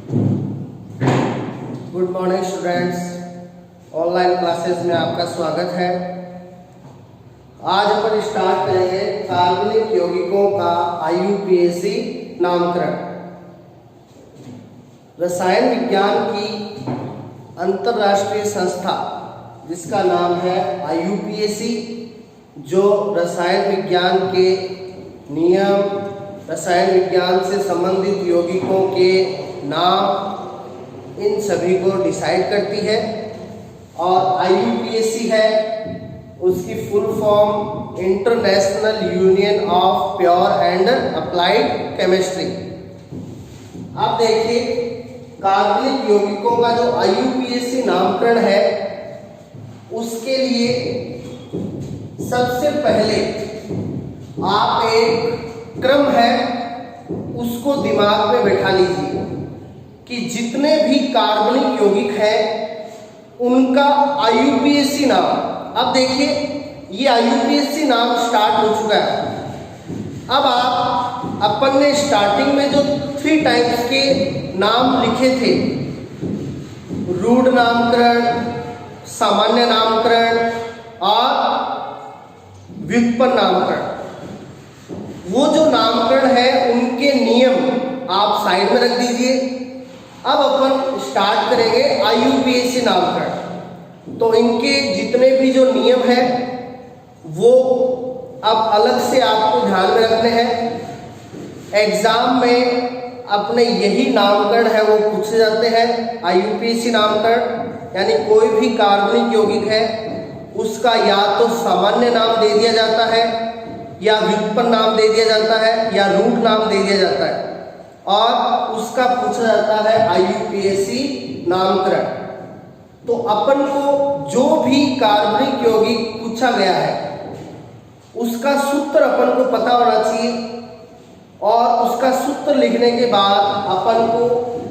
Good morning students, online classes में आपका स्वागत है। आज अपन स्टार्ट करेंगे कार्बनिक यौगिकों का IUPAC नामकरण। रसायन विज्ञान की अंतरराष्ट्रीय संस्था जिसका नाम है IUPAC, जो रसायन विज्ञान के नियम, रसायन विज्ञान से संबंधित यौगिकों के नाम, इन सभी को डिसाइड करती है। और IUPAC है, उसकी full form international union of pure and applied chemistry. आप देखिए, कार्बनिक यौगिकों का जो IUPAC नामकरण है, उसके लिए सबसे पहले आप एक क्रम है उसको दिमाग में बैठा लीजिए कि जितने भी कार्बनिक यौगिक हैं उनका IUPAC नाम। अब देखिए, ये IUPAC नाम स्टार्ट हो चुका है। अब आप अपन ने स्टार्टिंग में जो 3 टाइप्स के नाम लिखे थे, रूढ़ नामकरण, सामान्य नामकरण और व्युत्पन्न नामकरण, वो जो नामकरण है उनके नियम आप साइड में रख दीजिए। अब अपन स्टार्ट करेंगे IUPAC नामकरण। तो इनके जितने भी जो नियम है वो अब अलग से आपको ध्यान में रखने हैं। एग्जाम में अपने यही नामकरण है वो पूछे जाते हैं। IUPAC नामकरण यानी कोई भी कार्बनिक यौगिक है उसका या तो सामान्य नाम दे दिया जाता है, या व्युत्पन्न नाम दे दिया जाता है, या रूढ़ नाम दे दिया जाता है, और उसका पूछा जाता है IUPAC नामकरण। तो अपन को जो भी कार्बनिक यौगिक पूछा गया है उसका सूत्र अपन को पता होना चाहिए, और उसका सूत्र लिखने के बाद अपन को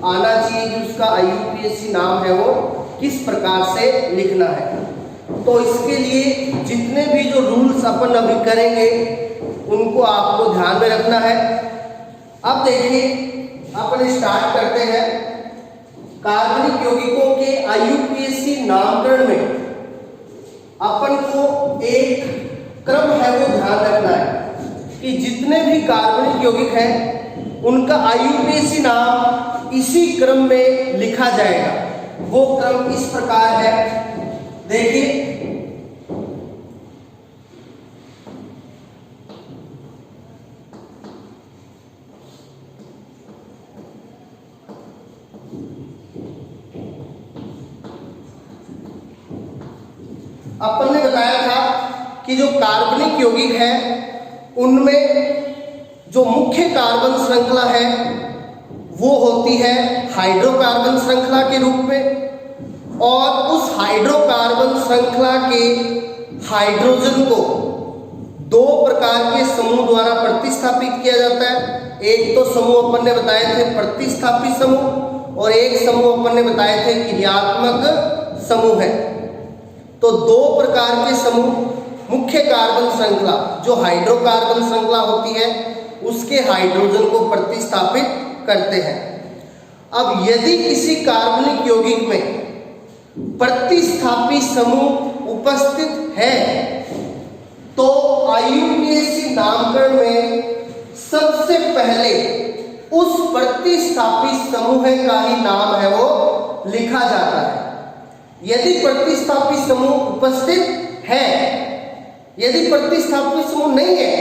आना चाहिए कि उसका IUPAC नाम है वो किस प्रकार से लिखना है। तो इसके लिए जितने भी जो रूल्स अपन अभी करेंगे उनको आपको ध्यान में रखना है। अब देखिए, अपन स्टार्ट करते हैं। कार्बनिक यौगिकों के IUPAC नामकरण में अपन को एक क्रम है वो ध्यान रखना है कि जितने भी कार्बनिक यौगिक हैं उनका IUPAC नाम इसी क्रम में लिखा जाएगा। वो क्रम इस प्रकार है, देखिए। अपन ने बताया था कि जो कार्बनिक यौगिक है उनमें जो मुख्य कार्बन श्रृंखला है वो होती है हाइड्रोकार्बन श्रृंखला के रूप में, और उस हाइड्रोकार्बन श्रृंखला के हाइड्रोजन को 2 प्रकार के समूह द्वारा प्रतिस्थापित किया जाता है। एक तो समूह अपन ने बताए थे प्रतिस्थापी समूह, और एक समूह अपन ने बताए थे क्रियात्मक समूह है। तो 2 प्रकार के समूह मुख्य कार्बन श्रृंखला जो हाइड्रोकार्बन श्रृंखला होती है उसके हाइड्रोजन को प्रतिस्थापित करते हैं। अब यदि किसी कार्बनिक यौगिक में प्रतिस्थापी समूह उपस्थित है तो IUPAC नामकरण में सबसे पहले उस प्रतिस्थापी समूह का ही नाम है वो लिखा जाता है। यदि प्रतिस्थापी समूह उपस्थित है, यदि प्रतिस्थापी समूह नहीं है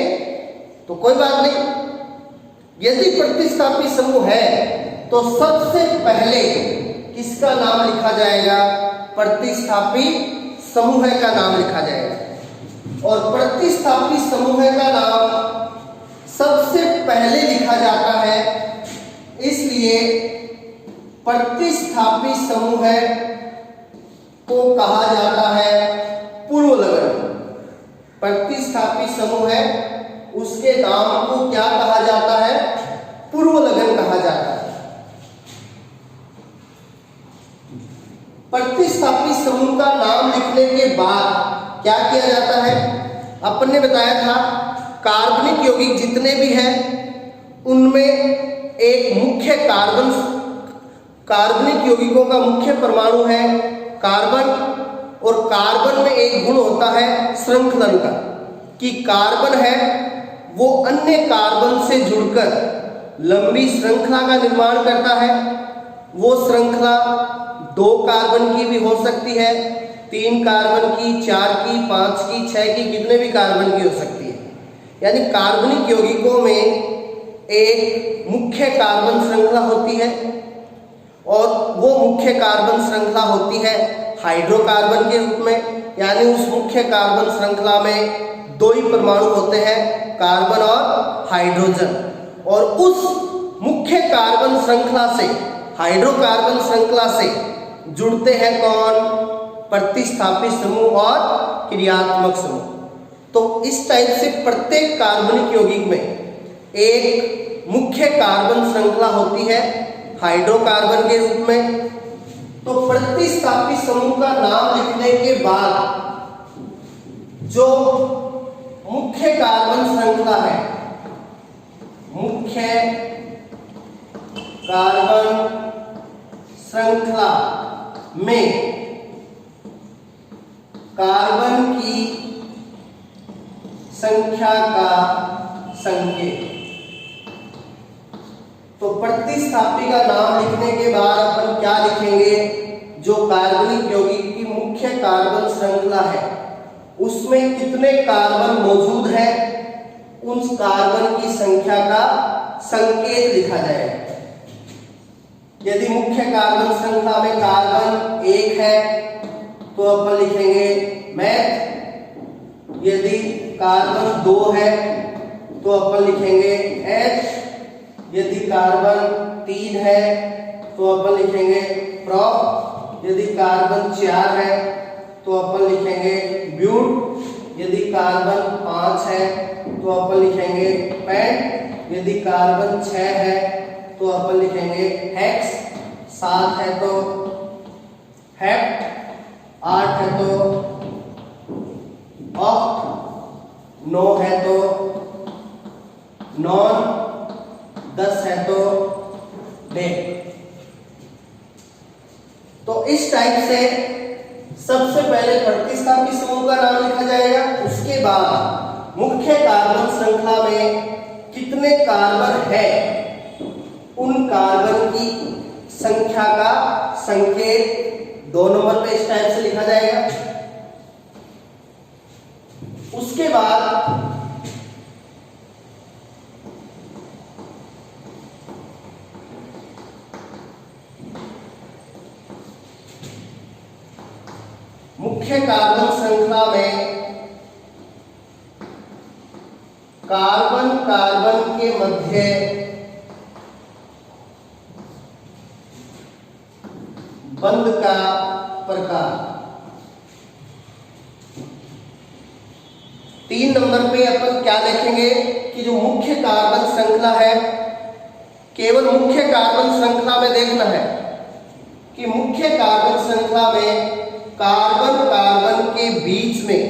तो कोई बात नहीं। यदि प्रतिस्थापी समूह है तो सबसे पहले किसका नाम लिखा जाएगा? प्रतिस्थापी समूह का नाम लिखा जाएगा। और प्रतिस्थापी समूह का नाम सबसे पहले लिखा जाता है, इसलिए प्रतिस्थापी समूह को कहा जाता है पूर्व लग्न। प्रतिस्थापी समूह है उसके नाम को क्या कहा जाता है? पूर्व लग्न कहा जाता है। प्रतिस्थापी समूह का नाम लिखने के बाद क्या किया जाता है? अपन ने बताया था कार्बनिक यौगिक जितने भी हैं उनमें एक मुख्य कार्बन कार्बनिक यौगिकों का मुख्य परमाणु है कार्बन, और कार्बन में एक गुण होता है श्रृंखलन का, कि कार्बन है वो अन्य कार्बन से जुड़कर लंबी श्रृंखला का निर्माण करता है। वो श्रृंखला 2 कार्बन की भी हो सकती है, 3 कार्बन की, 4 की, 5 की, 6 की, कितने भी कार्बन की हो सकती है। यानी कार्बनिक यौगिकों में एक मुख्य कार्बन श्रृंखला होती है, और वो मुख्य कार्बन श्रृंखला होती है हाइड्रोकार्बन के रूप में। यानी उस मुख्य कार्बन श्रृंखला में 2 ही परमाणु होते हैं, कार्बन और हाइड्रोजन। और उस मुख्य कार्बन श्रृंखला से, हाइड्रोकार्बन श्रृंखला से जुड़ते हैं कौन? प्रतिस्थापी समूह और क्रियात्मक समूह। तो इस टाइप से प्रत्येक कार्बनिक यौगिक में एक मुख्य कार्बन श्रृंखला होती है हाइड्रोकार्बन के रूप में। तो प्रतिस्थापी समूह का नाम लिखने के बाद जो मुख्य कार्बन श्रृंखला है, मुख्य कार्बन श्रृंखला में कार्बन की संख्या का संकेत। तो प्रतिस्थापी का नाम लिखने के बाद अपन क्या लिखेंगे? जो कार्बनिक यौगिक की मुख्य कार्बन श्रृंखला है उसमें कितने कार्बन मौजूद है, उन कार्बन की संख्या का संकेत लिखा जाएगा। यदि मुख्य कार्बन श्रृंखला में कार्बन 1 है तो अपन लिखेंगे मैथ। यदि कार्बन 2 है तो अपन लिखेंगे H। यदि कार्बन 3 है तो अपन लिखेंगे प्रोप। यदि कार्बन 4 है तो अपन लिखेंगे ब्यूट। यदि कार्बन 5 है तो अपन लिखेंगे पेंट। यदि कार्बन 6 है तो अपन लिखेंगे हेक्स। 7 है तो हेप्ट। 8 है तो ऑक्ट। 9 है तो नॉन। 10 है तो डेक। तो इस टाइप से सबसे पहले प्रतिस्थापी समूह का नाम लिखा जाएगा। उसके बाद मुख्य कार्बन श्रृंखला में कितने कार्बन है उन कार्बन की संख्या का संकेत 2 नंबर पे इस टाइप से लिखा जाएगा। उसके बाद मुख्य कार्बन श्रृंखला में कार्बन कार्बन के मध्य बंध का प्रकार। 3 नंबर पे अपन क्या लिखेंगे कि जो मुख्य कार्बन श्रृंखला है, केवल मुख्य कार्बन श्रृंखला में देखना है कि मुख्य कार्बन श्रृंखला में कार्बन कार्बन के बीच में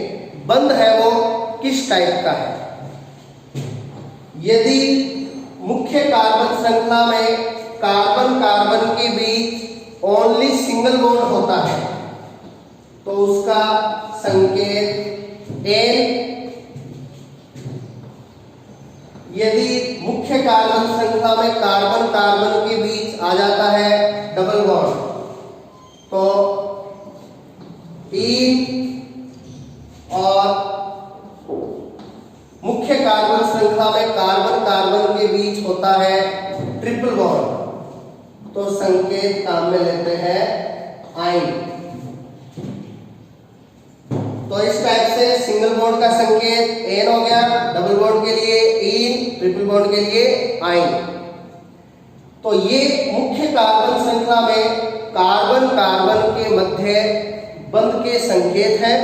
बंध है वो किस टाइप का है। यदि मुख्य कार्बन श्रृंखला में कार्बन कार्बन के बीच ओनली सिंगल बॉन्ड होता है तो उसका संकेत N। यदि मुख्य कार्बन श्रृंखला में कार्बन कार्बन के बीच आ जाता है डबल बॉन्ड तो E। और मुख्य कार्बन श्रृंखला में कार्बन कार्बन के बीच होता है ट्रिपल बॉन्ड तो संकेत काम में लेते हैं आइन। तो इस टाइप से सिंगल बॉन्ड का संकेत N हो गया, डबल बॉन्ड के लिए इन, ट्रिपल बॉन्ड के लिए आइन। तो ये मुख्य कार्बन श्रृंखला में कार्बन कार्बन के मध्य बंध के संकेत हैं।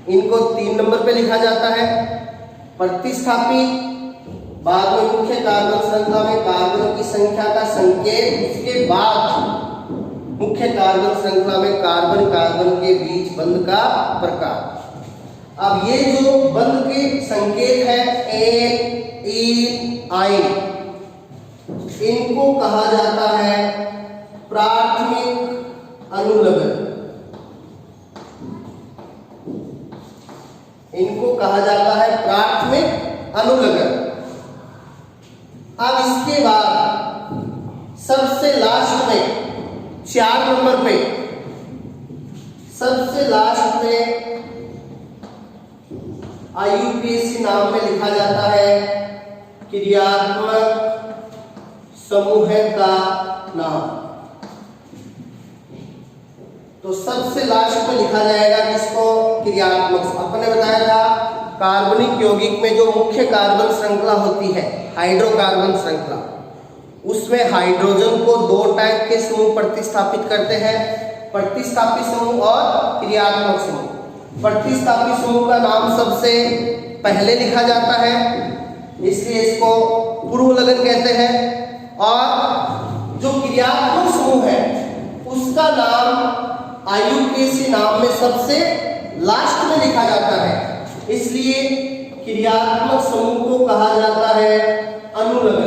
इनको 3 नंबर पे लिखा जाता है। प्रतिस्थापी, बाद में मुख्य कार्बन श्रृंखला में कार्बन की संख्या का संकेत, उसके बाद मुख्य कार्बन श्रृंखला में कार्बन कार्बन के बीच बंध का प्रकार। अब ये जो बंध के संकेत है N, E, I, इनको कहा जाता है प्राथमिक अनुलग्न, इनको कहा जाता है प्राथमिक अनुलग्न। अब इसके बाद सबसे लास्ट में 4 नंबर पे सबसे लास्ट में IUPAC नाम में लिखा जाता है क्रियात्मक समूह का नाम। तो सबसे लास्ट में लिखा जाएगा किसको? क्रियात्मक। अपने बताया था कार्बनिक यौगिक में जो मुख्य कार्बन श्रृंखला होती है हाइड्रोकार्बन श्रृंखला, उसमें हाइड्रोजन को 2 टाइप के समूह प्रतिस्थापित करते हैं, प्रतिस्थापी समूह और क्रियात्मक समूह। प्रतिस्थापी समूह का नाम सबसे पहले लिखा जाता है, इसलिए इसको पूर्व लगन कहते हैं, और जो क्रियात्मक समूह है उसका नाम IUPAC नाम में सबसे लास्ट में लिखा जाता है, इसलिए क्रियात्मक समूह को कहा जाता है अनुलग्न।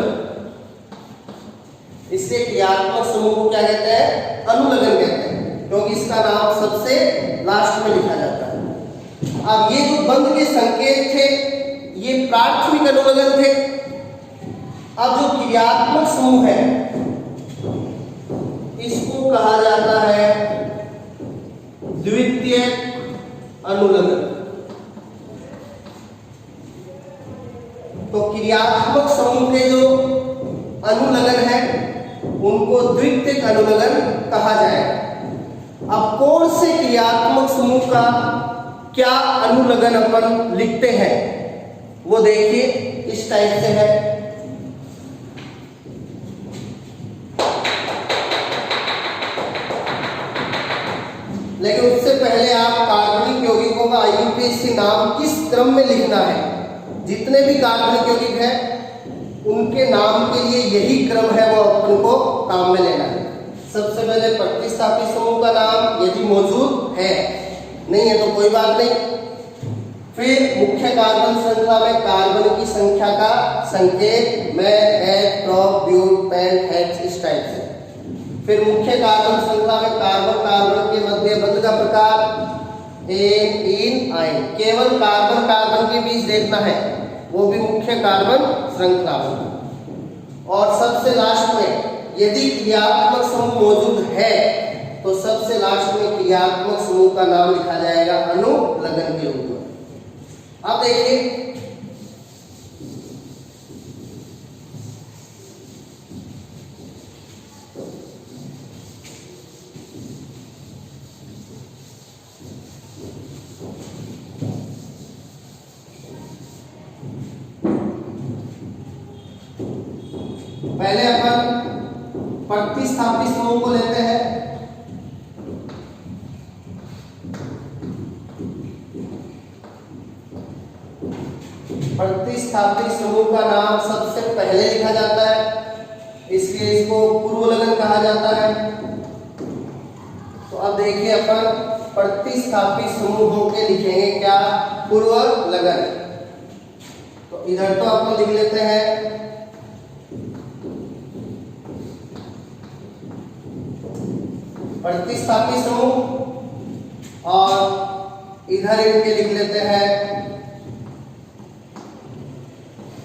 इसलिए क्रियात्मक समूह को क्या कहते हैं? अनुलग्न कहते हैं, क्योंकि इसका नाम सबसे लास्ट में लिखा जाता है। अब ये जो बंध के संकेत थे ये प्राथमिक अनुलग्न थे। अब जो क्रियात्मक समूह है इसको कहा जाता है द्वितीयक अनुलग्न। तो क्रियात्मक समूह के जो अनुलग्न है उनको द्वितीयक अनुलग्न कहा जाए। अब कौन से क्रियात्मक समूह का क्या अनुलग्न अपन लिखते हैं वो देखिए, इस टाइप से है। लेकिन उससे पहले आप कार्बनिक यौगिकों का IUPAC नाम किस क्रम में लिखना है, जितने भी कार्बनिक यौगिक हैं उनके नाम के लिए यही क्रम है, वो अपन को काम में लेना है। सबसे पहले प्रतिस्थापी समूह का नाम यदि मौजूद है, नहीं है तो कोई बात नहीं। फिर मुख्य कार्बन श्रृंखला में कार्बन की संख्या का संकेत में प्रोप ब्यूट पेंट हेक्स इस टाइप से। फिर मुख्य कार्बन श्रृंखला में कार्बन कार्बन के मध्य बंध का प्रकार एन इन आयन, केवल कार्बन कार्बन के बीच देखना है, वो भी मुख्य कार्बन श्रृंखला में। और सबसे लास्ट में यदि क्रियात्मक समूह मौजूद है तो सबसे लास्ट में क्रियात्मक समूह का नाम लिखा जाएगा अनुलग्न के रूप में। अब देखिए पहले अपन प्रतिस्थापी समूह को लेते हैं। प्रतिस्थापी समूह का नाम सबसे पहले लिखा जाता है, इसलिए इसको पूर्व लगन कहा जाता है। तो अब देखिए अपन प्रतिस्थापी समूहों के लिखेंगे क्या? पूर्व लगन। तो इधर तो अपन लिख लेते हैं प्रतिस्थापी समूह और इधर इनके लिख लेते हैं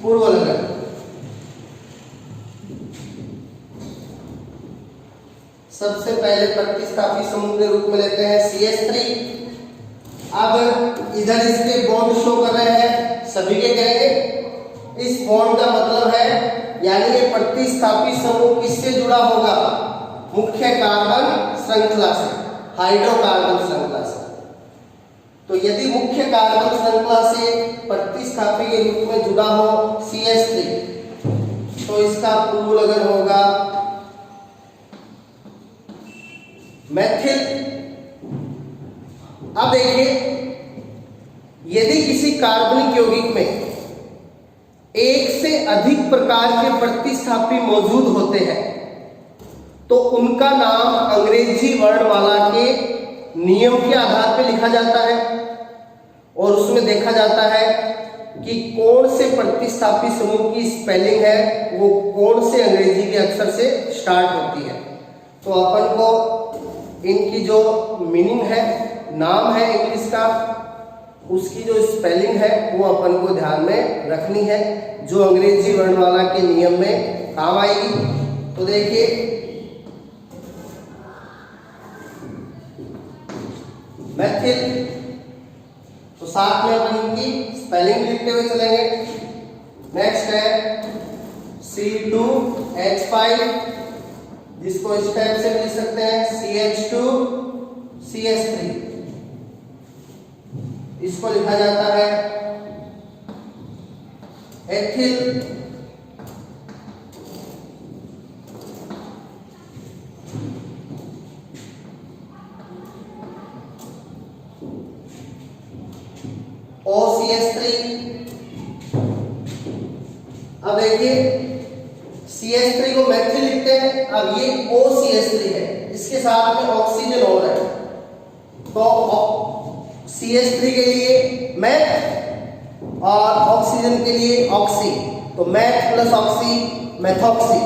पूर्व लगन। सबसे पहले प्रतिस्थापी समूह के रूप में लेते हैं CH3। अब इधर इसके बॉन्ड शो कर रहे हैं, सभी के करेंगे। इस बॉन्ड का मतलब है यानी ये प्रतिस्थापी समूह किससे जुड़ा होगा? मुख्य कार्बन श्रृंखला से, हाइड्रोकार्बन श्रृंखला से। तो यदि मुख्य कार्बन श्रृंखला से प्रतिस्थापी के रूप में जुड़ा हो CH3 तो इसका पूर्व लगन होगा मेथिल। अब देखिए यदि किसी कार्बनिक यौगिक में एक से अधिक प्रकार के प्रतिस्थापी मौजूद होते हैं तो उनका नाम अंग्रेजी वर्णमाला के नियम के आधार पर लिखा जाता है और उसमें देखा जाता है कि कौन से प्रतिस्थापी समूह की स्पेलिंग है वो कौन से अंग्रेजी के अक्षर से स्टार्ट होती है। तो अपन को इनकी जो मीनिंग है, नाम है इंग्लिश का, उसकी जो स्पेलिंग है वो अपन को ध्यान में रखनी है, जो अंग्रेजी वर्णमाला के नियम में काम आएगी। तो देखिए मैथिल, तो साथ में अपन इनकी स्पेलिंग लिखते हुए चलेंगे। नेक्स्ट है C2H5, जिसको इस टाइप से लिख सकते हैं CH2CH3, इसको लिखा जाता है एथिल। OCH3। अब देखिए CH3 को मैथिल लिखते हैं, अब ये OCH3 है, इसके साथ में ऑक्सीजन और है, तो CH3 के लिए मैथ और ऑक्सीजन के लिए ऑक्सी, तो मैथ प्लस ऑक्सी मैथॉक्सी,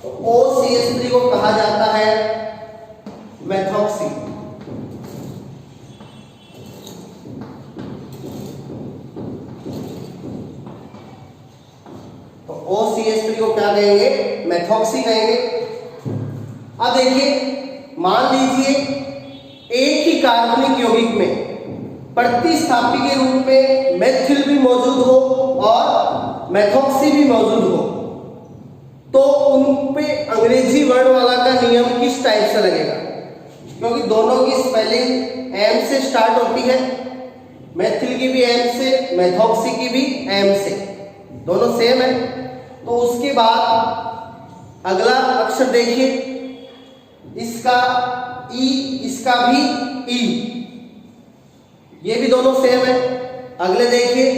तो OCH3 को कहा जाता है मैथॉक्सी। तो OCH3 को क्या कहेंगे? मैथॉक्सी कहेंगे। अब देखिए मान लीजिए एक ही कार्बनिक यौगिक में प्रतिस्थापी के रूप में मैथिल भी मौजूद हो और मैथॉक्सी भी मौजूद हो, तो उन पे अंग्रेजी वर्णमाला का नियम किस टाइप से लगेगा? क्योंकि दोनों की स्पेलिंग एम से स्टार्ट होती है, मैथिल की भी एम से, मैथॉक्सी की भी एम से, दोनों सेम है। तो उसके बाद अगला अक्षर देखिए, इसका ई, इसका भी ई, ये भी दोनों सेम है। अगले देखिए,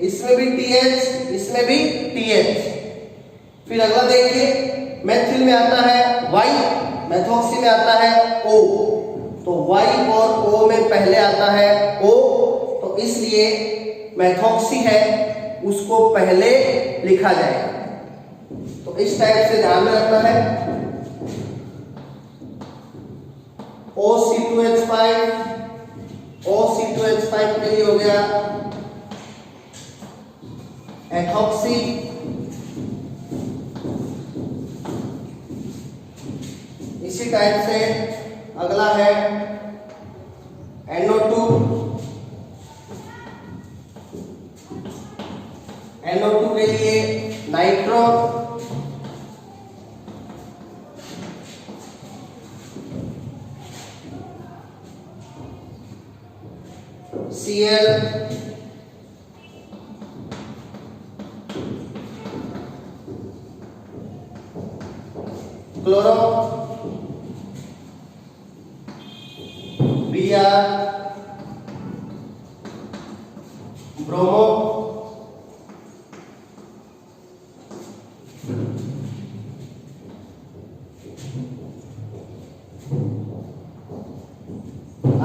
इसमें भी TH, इसमें भी TH। फिर अगला देखिए, मैथिल में आता है Y, मैथॉक्सी में आता है O, तो Y और O में पहले आता है O, तो इसलिए मैथॉक्सी है उसको पहले लिखा जाएगा। तो इस टाइप से ध्यान में रखना है। OC2H5, OC2H5 के लिए हो गया एथॉक्सी, इसी टाइप से अगला है NO2, NO2 के लिए nitro, Cl, chloro, Br, bromo, I,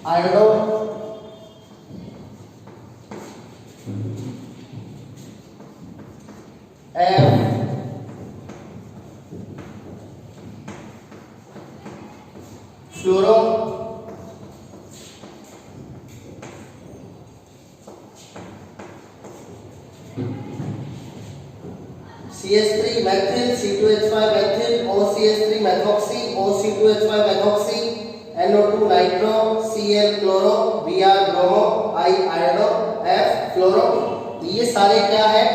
iodo, F, fluoro, CH3 Maithil, C2H5 Maithil, OCH3 मैथॉक्सी, OC2H5 मैथॉक्सी, NO2 nitro, Cl chloro, Br bromo, I iodo, F फ्लोरो। ये सारे क्या है?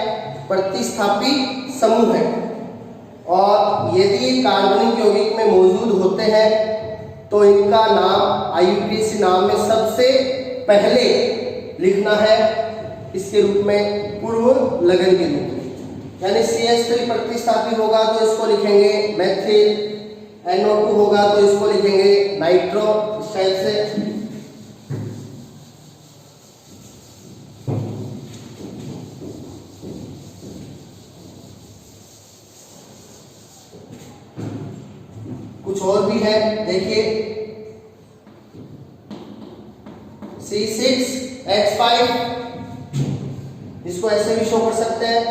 प्रतिस्थापी समूह है। और यदि कार्बनिक यौगिक में मौजूद होते हैं तो इनका नाम IUPAC नाम में सबसे पहले लिखना है इसके रूप में, पूर्व लगन के रूप में। यानी CH3 प्रतिस्थापी होगा तो इसको लिखेंगे मैथिल, NO2 होगा तो इसको लिखेंगे नाइट्रो, इस टाइप से। कुछ और भी है, देखिए C6H5, इसको ऐसे भी शो कर सकते हैं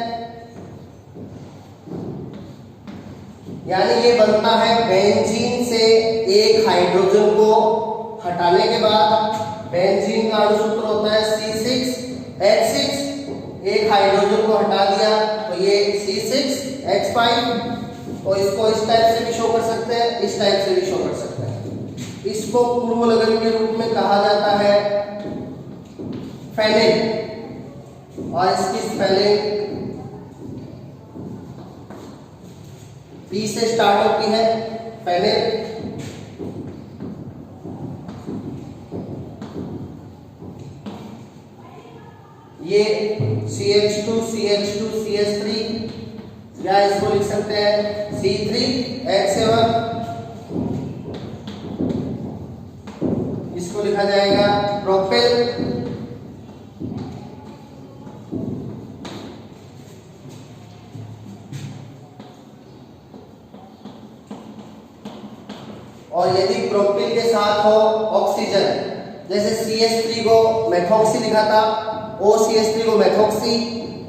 यानी ये बनता है बेंजीन से एक हाइड्रोजन को हटाने के बाद, बेंजीन का अणुसूत्र होता है C6H6, एक हाइड्रोजन को हटा दिया तो ये C6H5, और इसको इस टाइप से भी शो कर सकते हैं, इस टाइप से भी शो कर सकते हैं। इसको पूर्व लगन के रूप में कहा जाता है फेनिल, और इसकी स्पेलिंग पी से स्टार्ट होती है, फेनिल। ये CH2 CH2 CH3, या इसको लिख सकते हैं C3H7, इसको लिखा जाएगा प्रोपेल। और यदि प्रोपिल के साथ हो ऑक्सीजन, जैसे CH3 को मेथॉक्सी लिखा था, OCH3 को मेथॉक्सी,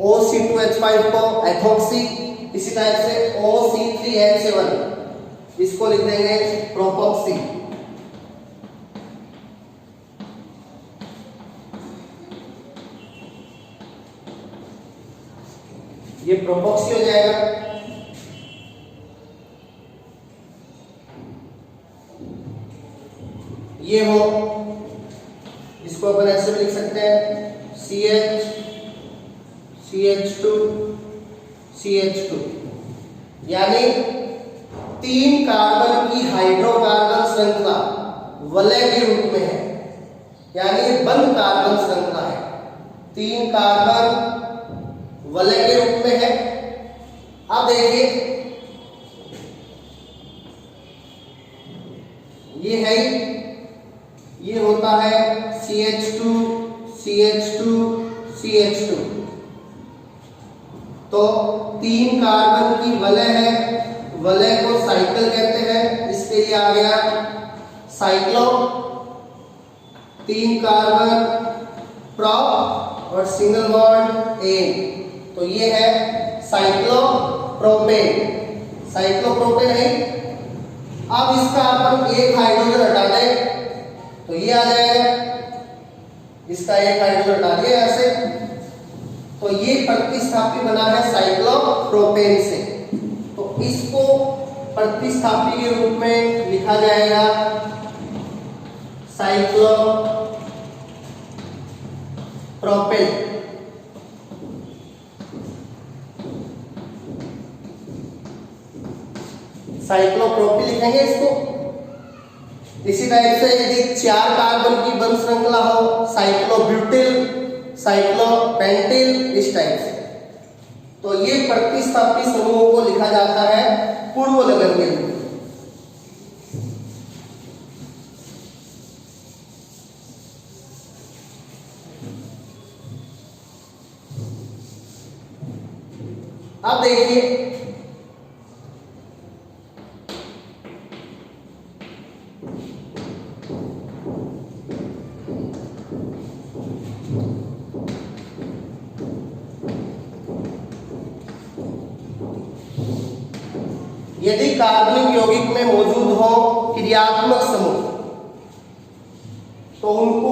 OC2H5 को एथॉक्सी, इसी टाइप से OC3H7 इसको लिख देंगे प्रोपॉक्सी। ये प्रोपॉक्सी हो जाएगा। ये हो, इसको अपन ऐसे भी लिख सकते हैं CH CH2 CH2, यानी 3 कार्बन की हाइड्रोकार्बन श्रृंखला वलय के रूप में है, यानी बंद कार्बन श्रृंखला है, 3 कार्बन वलय के रूप में है। अब देखिए ये है, ये होता है CH2 CH2 CH2, तो 3 कार्बन की वलय है, वलय को साइकिल कहते हैं, इसके लिए आ गया साइक्लो, 3 कार्बन प्रोप और सिंगल बॉन्ड एन, तो ये है साइक्लोप्रोपेन, साइक्लोप्रोपेन है। अब इसका अपन एक हाइड्रोजन हटा दें तो ये आ जाएगा, इसका एक हाइड्रोजन हटा दिया यहां से, तो ये प्रतिस्थापी बना है साइक्लोप्रोपेन से, तो इसको प्रतिस्थापी के रूप में लिखा जाएगा साइक्लोप्रोपेन। साइक्लोप्रोपिल लिखेंगे इसको। इसी टाइप से यदि 4 कार्बन की बंध श्रृंखला हो, साइक्लोब्यूटिल, साइक्लोपेंटिल, इस टाइप से, तो ये प्रतिस्थापी समूहों को लिखा जाता है पूर्व लगन के रूप में। अब देखिए यदि कार्बनिक यौगिक में मौजूद हो क्रियात्मक समूह, तो उनको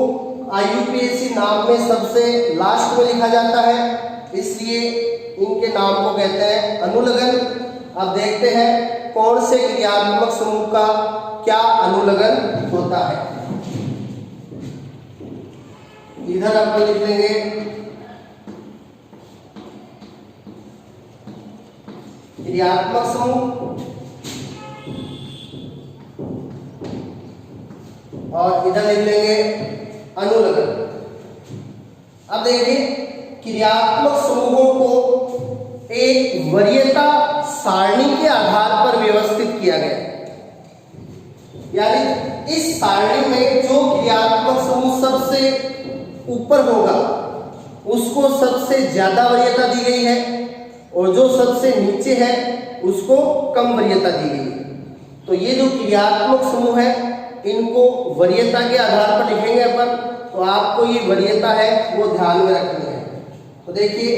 IUPAC नाम में सबसे लास्ट में लिखा जाता है, इसलिए इनके नाम को कहते हैं अनुलगन। अब देखते हैं कौन से क्रियात्मक समूह का क्या अनुलगन होता है। इधर आप लिख लेंगे क्रियात्मक समूह, और इधर लिख लेंगे अनुलगन। अब देखिए क्रियात्मक समूहों को एक वरीयता सारणी के आधार पर व्यवस्थित किया गया, यानी इस सारणी में जो क्रियात्मक समूह सबसे ऊपर होगा उसको सबसे ज्यादा वरीयता दी गई है, और जो सबसे नीचे है उसको कम वरीयता दी गई है। तो ये जो क्रियात्मक समूह है इनको वरीयता के आधार पर लिखेंगे अपन, तो आपको ये वरीयता है वो ध्यान में रखनी है। तो देखिए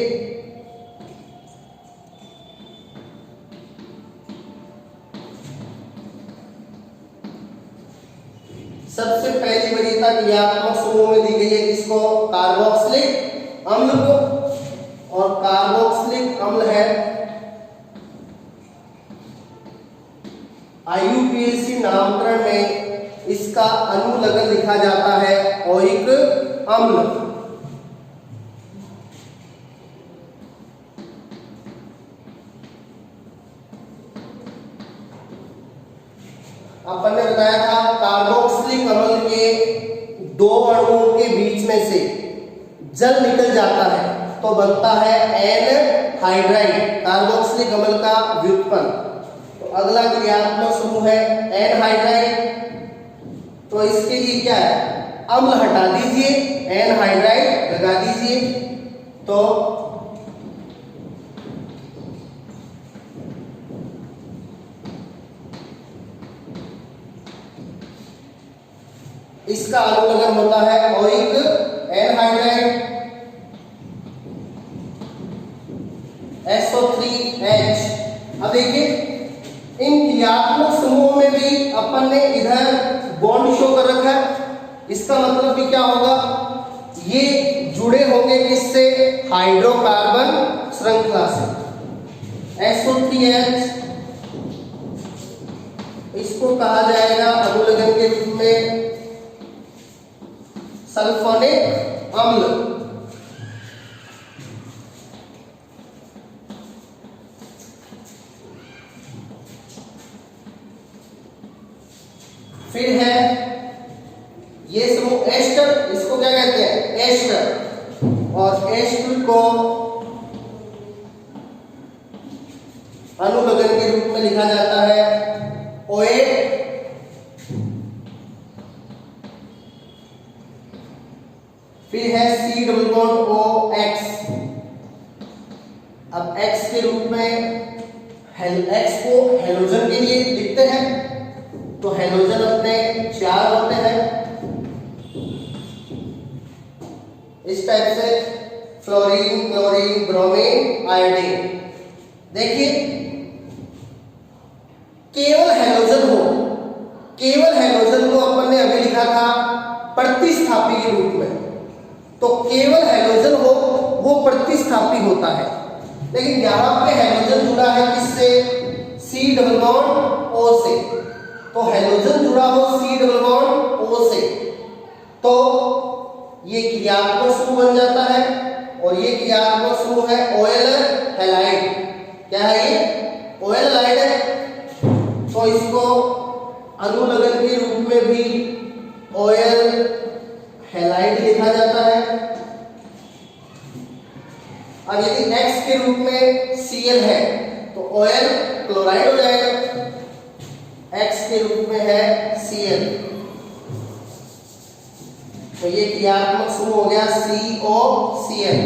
सबसे पहली वरीयता क्रियात्मक समूह में दी गई है किसको? कार्बोक्सिलिक अम्ल को। और कार्बोक्सिलिक अम्ल है IUPAC नामकरण में इसका अनुलग्न लिखा जाता है ओइक अम्ल। अपन ने बताया था कार्बोक्सिलिक अम्ल के दो अणुओं के बीच में से जल निकल जाता है तो बनता है एनहाइड्राइड, कार्बोक्सिलिक अम्ल का व्युत्पन्न। तो अगला क्रियात्मक समूह है एनहाइड्राइड। तो इसके लिए क्या है? अम्ल हटा दीजिए, एनहाइड्राइड लगा दीजिए। तो इसका अनुलग्न होता है ओइक एनहाइड्राइड SO3H। अब देखिए इन क्रियात्मक समूहों में भी अपन ने इधर बॉन्ड शो कर रखा है। इसका मतलब भी क्या होगा? ये जुड़े होंगे किससे? हाइड्रोकार्बन श्रृंखला से। SO3H इसको कहा जाएगा अनुलग्न के रूप में सल्फोनिक अम्ल। फिर है ये समूह एस्टर, इसको क्या कहते हैं? एस्टर। और एस्टर को अनुलग्न के रूप में लिखा जाता है OH। फिर है C डबल बॉन्ड OX। अब X के रूप में X को हेलोजन के लिए लिखते हैं तो हेलोजन अपने 4 होते हैं इस टाइप से, फ्लोरीन, क्लोरीन, ब्रोमीन, आयोडीन। देखिए केवल हेलोजन को अपन ने अभी लिखा था प्रतिस्थापी के रूप में। तो केवल हेलोजन हो वो प्रतिस्थापी होता है, लेकिन यहां पे हेलोजन जुड़ा है किससे? C डबल बॉन्ड O से। तो हेलोजन जुड़ा हो C डबल बॉन्ड O से तो ये क्रियात्मक समूह बन जाता है। और ये क्रियात्मक समूह है OL हैलाइड। क्या है ये? OL हैलाइड है। तो इसको अनुलग्न के रूप में भी OL हैलाइड लिखा जाता है। अब यदि X के रूप में Cl है तो OL क्लोराइड हो जाएगा। X के रूप में है Cl तो ये क्रियात्मक समूह हो गया COCl।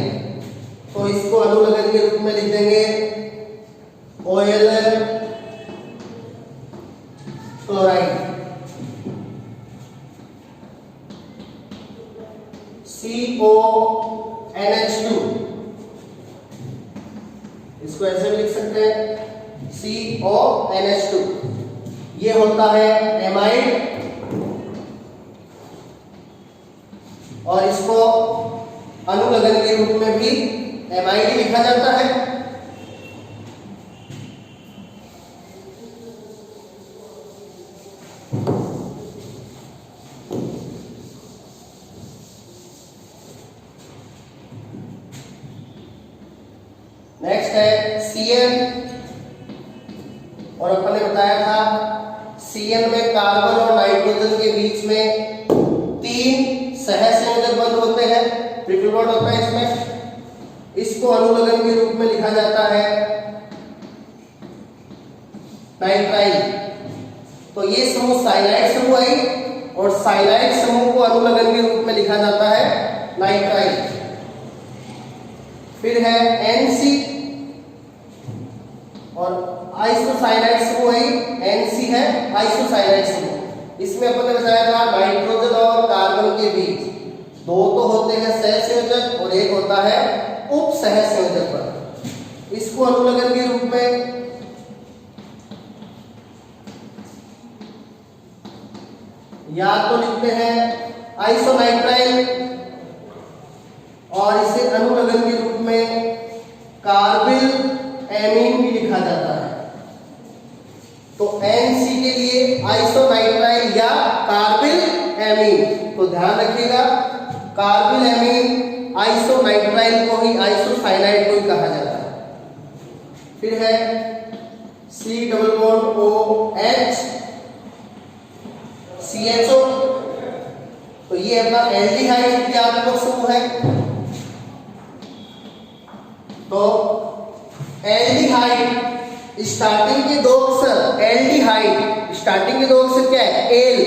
तो इसको अनुलग्न के रूप में लिख देंगे OL क्लोराइड। CONH2 इसको ऐसे भी लिख सकते हैं CONH2। ये होता है एमाइड और इसको अनुलग्न के रूप में भी एमाइड लिखा जाता है। नेक्स्ट है CN। और अपन ने बताया था CN में कार्बन और नाइट्रोजन के बीच में 3 सहसंयोजक बंध होते हैं, ट्रिपल बॉन्ड होता है इसमें। इसको अनुलग्न के रूप में लिखा जाता है नाइट्राइल। तो ये समूह साइनाइड समूह है और साइनाइड समूह को अनुलग्न के रूप में लिखा जाता है नाइट्राइल। फिर है NC और आइसोसाइनाइड समूह है, NC है आइसोसाइनाइड समूह। इसमें अपन ने बताया था नाइट्रोजन और कार्बन के बीच 2 तो होते हैं सहसंयोजक और 1 होता है उप सहसंयोजक बंध। इसको अनुलग्न के रूप में या तो लिखते हैं आइसोनाइट्राइल और इसे अनुलग्न के रूप में कार्बिल एमीन भी लिखा जाता है। तो NC के लिए आइसोनाइट्राइल या कार्बिल एमीन। तो ध्यान रखिएगा, कार्बिल एमीन आइसोनाइट्राइल को ही, आइसोसाइनाइड को ही कहा जाता है। फिर है C double bond OH CHO। तो ये अपना एल्डिहाइड क्रियात्मक समूह है। तो एल्डिहाइड स्टार्टिंग के दो अक्षर, एल्डिहाइड स्टार्टिंग के दो अक्षर क्या है? एल।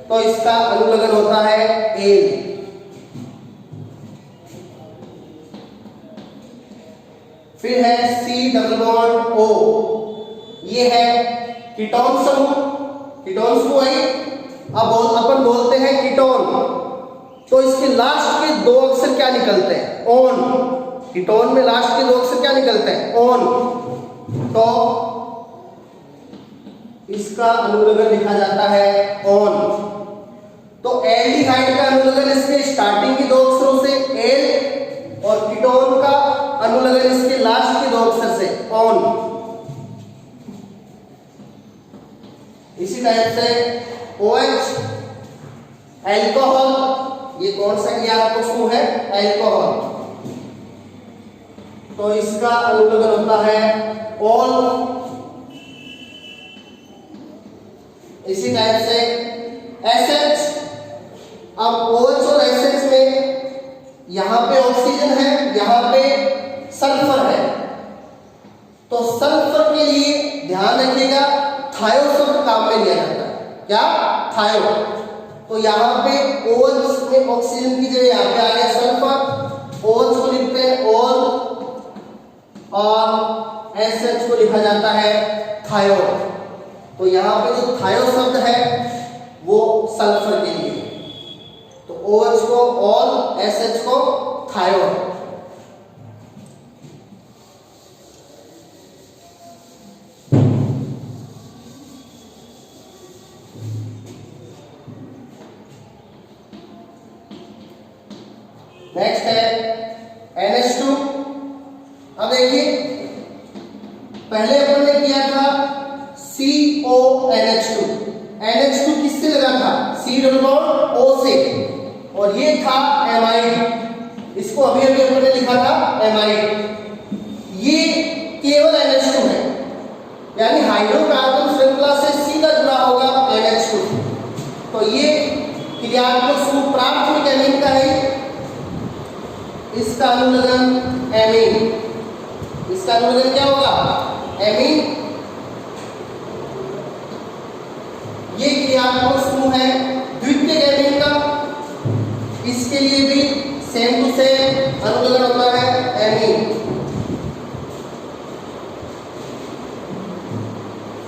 तो इसका अनुलग्न होता है एल। फिर है C डबल बॉन्ड O। ये है कीटोन समूह। कीटोन समूह है। अब अपन बोलते हैं कीटोन, तो इसके लास्ट के दो अक्षर क्या निकलते हैं? ओन। कीटोन में लास्ट के दो अक्षर क्या निकलते हैं? ओन। तो इसका अनुलग्न लिखा जाता है ओन। तो एल्डिहाइड का अनुलग्न इसके स्टार्टिंग के दो अक्षरों से एल, और कीटोन का अनुलग्न इसके लास्ट के दो अक्षर से ओन। इसी टाइप से OH एल्कोहल। ये कौन सा क्रियात्मक समूह है? एल्कोहल। तो इसका अनुलग्न होता है ऑल। इसी टाइप से SH। अब OH और SH में यहां पे ऑक्सीजन है, यहां पे सल्फर है। तो सल्फर के लिए ध्यान रखिएगा, थायो शब्द काम में लिया जाता है। क्या? थायो। तो यहां पे OH में ऑक्सीजन की जगह यहां पे आ गया सल्फर। OH को लिखते हैं ऑल और SH को लिखा जाता है थायो। तो यहां पे जो थायो शब्द है वो सल्फर के लिए, तो OH को ऑल, SH को थायो। नेक्स्ट है NH2। अब देखिए, पहले अपन ने किया था CONH2। NH2 किससे लगा था? C डबल बॉन्ड O से, और ये था एमाइड। इसको अभी अभी अपन ने लिखा था एमाइड। ये केवल NH2 है, यानी हाइड्रोकार्बन श्रृंखला से सीधा जुड़ा होगा NH2। तो ये क्रियात्मक समूह प्राथमिक एमीन का है। इसका अनुलग्न एमीन। इसका अनुलग्न क्या होगा? एमीन। ये क्रियात्मक समूह है द्वितीयक एमीन का। इसके लिए भी सेम टू सेम अनुलग्न होता है एमीन।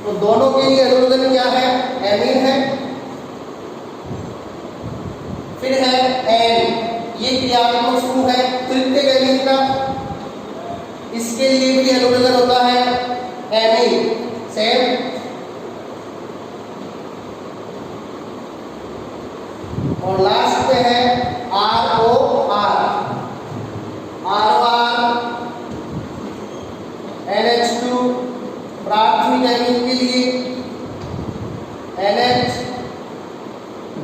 तो दोनों के लिए अनुलग्न क्या है? एमीन है। फिर है एन। ये क्रियात्मक समूह है तृतीयक एमीन का। इसके लिए भी अनुलग्न होता है एमीन, सेम। और लास्ट पे है ROR। ROR NH2 प्राथमिक एमीन के लिए, NH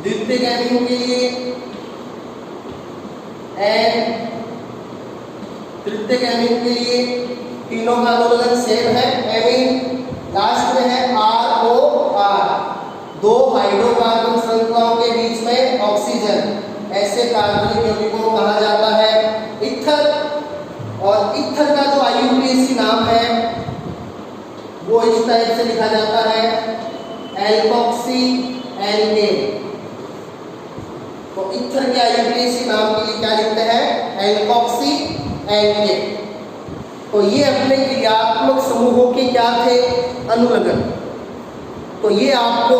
द्वितीयक एमीन के लिए, N तृतीयक एमीन के लिए। तीनों का अनुलग्न सेम है एमीन। लास्ट में है ROR। दो हाइड्रोकार्बन श्रृंखलाओं के बीच में ऑक्सीजन। ऐसे कार्बनिक यौगिकों को कहा जाता है ईथर। और ईथर का जो IUPAC नाम है वो इस टाइप से लिखा जाता है एल्कोक्सी एल्केन। तो ईथर के IUPAC नाम के लिए क्या लिखते हैं? Alkoxy alkane. तो ये अपने क्रियात्मक समूहों के क्या थे? अनुलग्न। तो ये आपको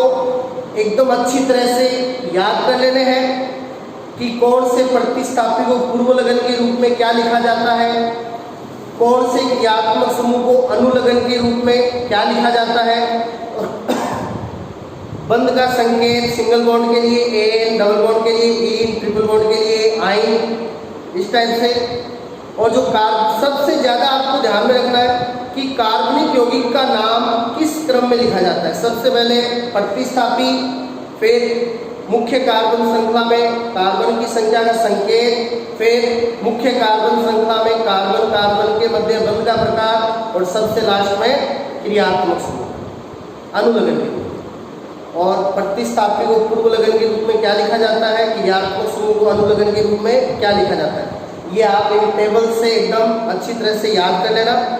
एकदम अच्छी तरह से याद कर लेने हैं कि कौन से प्रतिस्थापी को पूर्व लगन के रूप में क्या लिखा जाता है, कौन से क्रियात्मक समूह को अनुलग्न के रूप में क्या लिखा जाता है, बंध का संकेत सिंगल बॉन्ड के लिए एन, डबल बॉन्ड के लिए इन, ट्रिपल बॉन्ड के लिए आइन, इस टाइप से। और जो सबसे ज्यादा आपको ध्यान में रखना है कि कार्बनिक यौगिक का नाम किस क्रम में लिखा जाता है। सबसे पहले प्रतिस्थापी, फिर मुख्य कार्बन श्रृंखला में कार्बन की संख्या का संकेत, फिर मुख्य कार्बन श्रृंखला में कार्बन कार्बन के मध्य बंध का प्रकार, और सबसे लास्ट में क्रियात्मक समूह अनुलग्न के रूप। और प्रतिस्थापी को पूर्व लगन के रूप में क्या लिखा जाता है, क्रियात्मक समूह को अनुलग्न के रूप में क्या लिखा जाता है। ये आप इन टेबल से एकदम अच्छी तरह से याद कर लेना,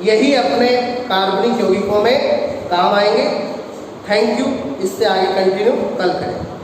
यही अपने कार्बनिक यौगिकों में काम आएंगे। Thank you. इससे आगे कंटिन्यू कल करें।